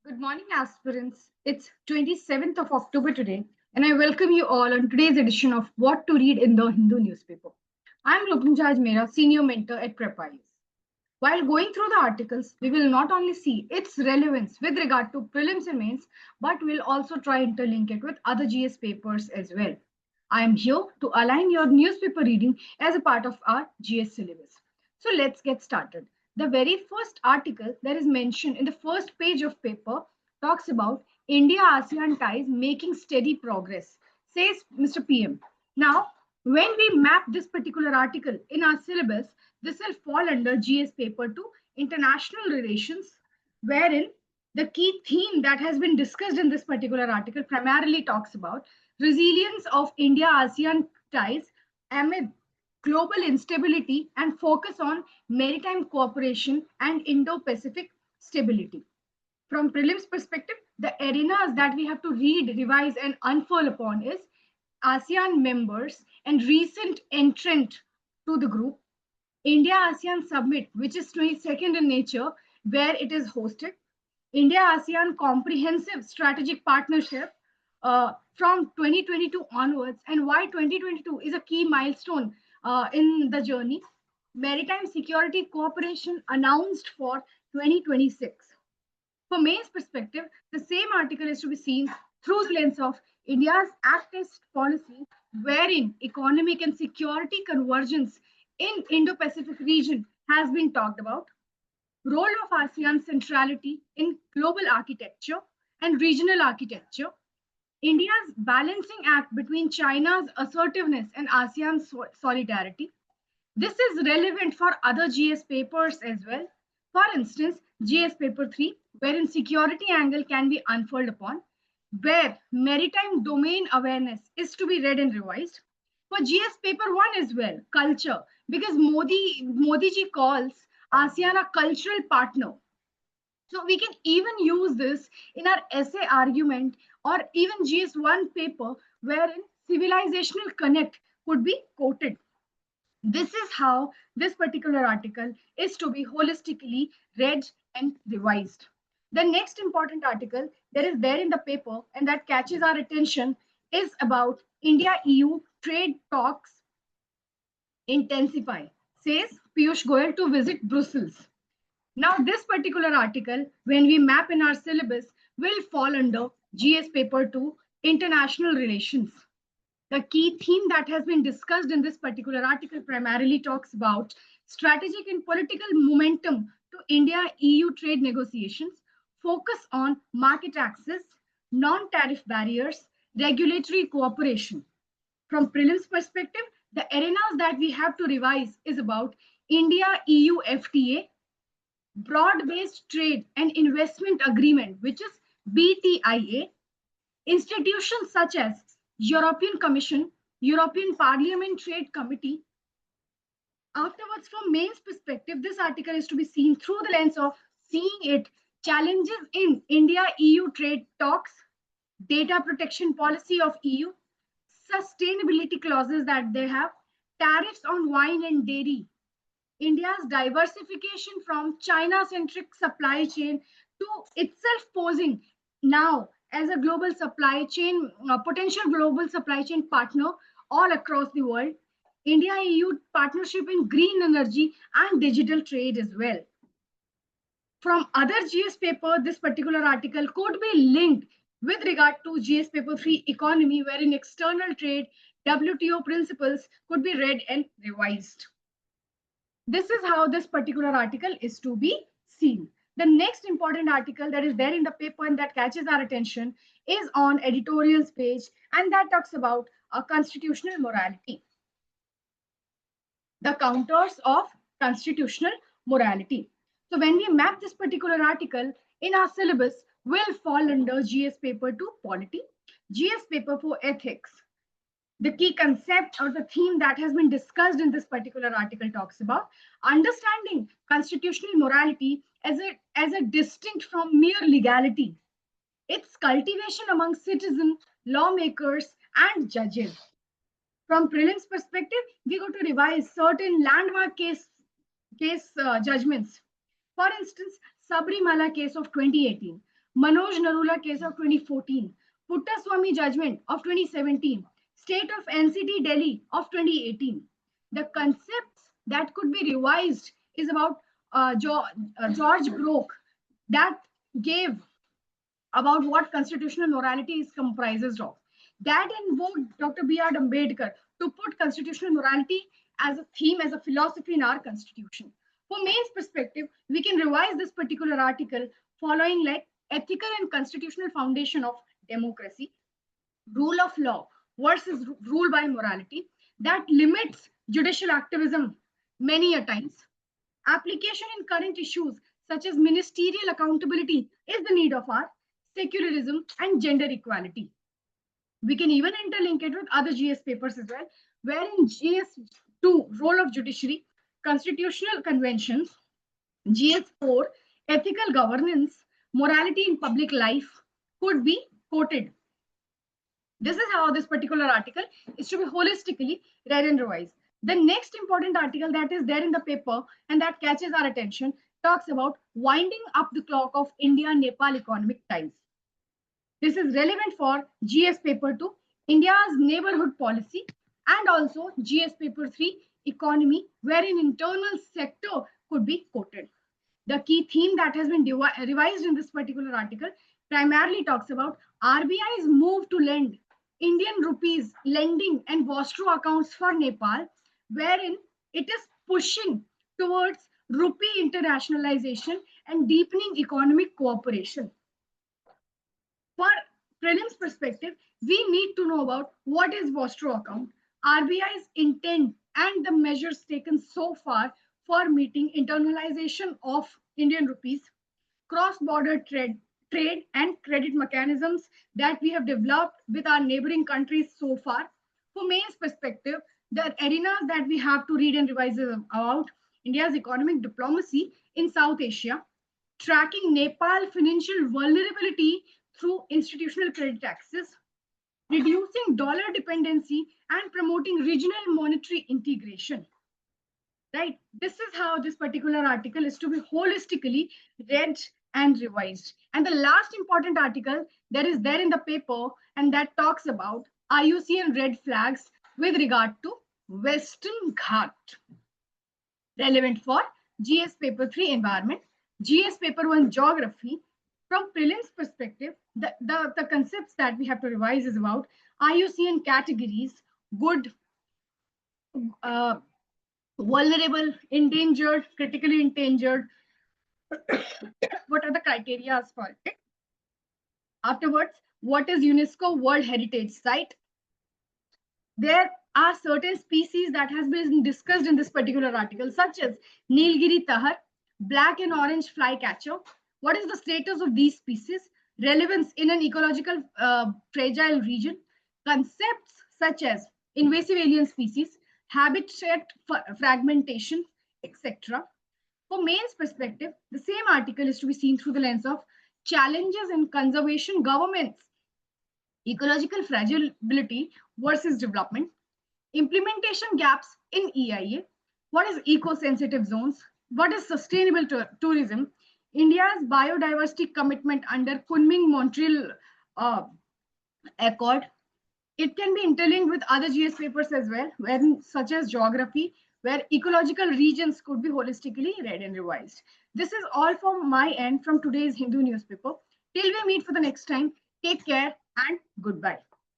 Good morning, aspirants. It's 27th of October today, and I welcome you all on today's edition of What to Read in the Hindu newspaper. I'm 𝗗𝗶𝗹𝘆 Senior Mentor at Prepp IAS. While going through the articles, we will not only see its relevance with regard to prelims and mains, but we'll also try to interlink it with other GS papers as well. I am here to align your newspaper reading as a part of our GS syllabus. So let's get started. The very first article that is mentioned in the first page of paper talks about India-ASEAN ties making steady progress, says Mr. PM. Now, when we map this particular article in our syllabus, this will fall under GS paper 2, international relations, wherein the key theme that has been discussed in this particular article primarily talks about resilience of India-ASEAN ties amid global instability and focus on maritime cooperation and Indo-Pacific stability. From prelims perspective, the arenas that we have to read, revise, and unfurl upon is ASEAN members and recent entrant to the group, India-ASEAN Summit, which is 22nd in nature, where it is hosted, India-ASEAN Comprehensive Strategic Partnership from 2022 onwards, and why 2022 is a key milestone in the journey. Maritime Security Cooperation announced for 2026. From mains perspective, the same article is to be seen through the lens of India's Act-East policy, wherein economic and security convergence in Indo-Pacific region has been talked about. Role of ASEAN centrality in global architecture and regional architecture. India's balancing act between China's assertiveness and ASEAN's solidarity. This is relevant for other GS papers as well. For instance, GS paper 3, wherein security angle can be unfurled upon, where maritime domain awareness is to be read and revised. For GS paper 1 as well, culture, because Modi ji calls ASEAN a cultural partner. So we can even use this in our essay argument or even GS1 paper wherein civilizational connect could be quoted. This is how this particular article is to be holistically read and revised. The next important article that is there in the paper and that catches our attention is about India-EU trade talks intensify, says Piyush Goyal to visit Brussels. Now, this particular article, when we map in our syllabus, will fall under GS paper 2, international relations. The key theme that has been discussed in this particular article primarily talks about strategic and political momentum to India-EU trade negotiations, focus on market access, non-tariff barriers, regulatory cooperation. From prelims perspective, the arenas that we have to revise is about India-EU FTA, broad-based trade and investment agreement, which is BTIA, institutions such as European Commission, European Parliament Trade Committee. Afterwards, from mains perspective, this article is to be seen through the lens of seeing it challenges in India-EU trade talks, data protection policy of EU, sustainability clauses that they have, tariffs on wine and dairy, India's diversification from China-centric supply chain to itself posing now as a global supply chain, potential global supply chain partner all across the world, India-EU partnership in green energy and digital trade as well. From other GS paper, this particular article could be linked with regard to GS paper 3 economy, wherein external trade, WTO principles could be read and revised. This is how this particular article is to be seen. The next important article that is there in the paper and that catches our attention is on editorials page, and that talks about constitutional morality. The counters of constitutional morality. So when we map this particular article in our syllabus, will fall under GS paper 2 polity, GS paper 4 ethics. The key concept or the theme that has been discussed in this particular article talks about understanding constitutional morality as a distinct from mere legality, its cultivation among citizens, lawmakers, and judges. From prelims perspective, we go to revise certain landmark case judgments. For instance, 𝗗𝗶𝗹𝘆 case of 2018, Manoj Narula case of 2014, Puttaswamy judgment of 2017, State of NCT Delhi of 2018. The concepts that could be revised is about George Broke that gave about what constitutional morality is comprises of. That invoked Dr. B.R. Ambedkar to put constitutional morality as a theme, as a philosophy in our constitution. For mains perspective, we can revise this particular article following like ethical and constitutional foundation of democracy, rule of law versus rule by morality that limits judicial activism many a times. Application in current issues such as ministerial accountability is the need of our secularism and gender equality. We can even interlink it with other GS papers as well, where in GS2, role of judiciary, constitutional conventions, GS4, ethical governance, morality in public life could be quoted. This is how this particular article is to be holistically read and revised. The next important article that is there in the paper and that catches our attention talks about winding up the clock of India-Nepal economic ties. This is relevant for GS paper 2, India's neighborhood policy, and also GS paper 3, economy, wherein internal sector could be quoted. The key theme that has been revised in this particular article primarily talks about RBI's move to lend Indian rupees lending and Vostro accounts for Nepal, wherein it is pushing towards rupee internationalization and deepening economic cooperation. For prelims perspective, we need to know about what is Vostro account, RBI's intent and the measures taken so far for meeting internalization of Indian rupees, cross-border trade and credit mechanisms that we have developed with our neighboring countries so far. For mains perspective, the arenas that we have to read and revise about India's economic diplomacy in South Asia, tracking Nepal financial vulnerability through institutional credit access, reducing dollar dependency and promoting regional monetary integration. Right? This is how this particular article is to be holistically read and revised. And the last important article that is there in the paper and that talks about IUCN red flags with regard to Western Ghats, relevant for GS paper 3 environment, GS paper 1 geography. From prelims perspective, the concepts that we have to revise is about IUCN categories, good, vulnerable, endangered, critically endangered. What are the criteria for it? Afterwards, what is UNESCO World Heritage Site? There are certain species that has been discussed in this particular article, such as Nilgiri tahar, black and orange flycatcher. What is the status of these species? Relevance in an ecological fragile region. Concepts such as invasive alien species, habitat fragmentation, etc. For mains perspective, the same article is to be seen through the lens of challenges in conservation governments, ecological fragility versus development, implementation gaps in EIA, what is eco-sensitive zones, what is sustainable tourism, India's biodiversity commitment under Kunming-Montreal Accord. It can be interlinked with other GS papers as well, such as geography, where ecological regions could be holistically read and revised. This is all from my end from today's Hindu newspaper. Till we meet for the next time, take care and goodbye.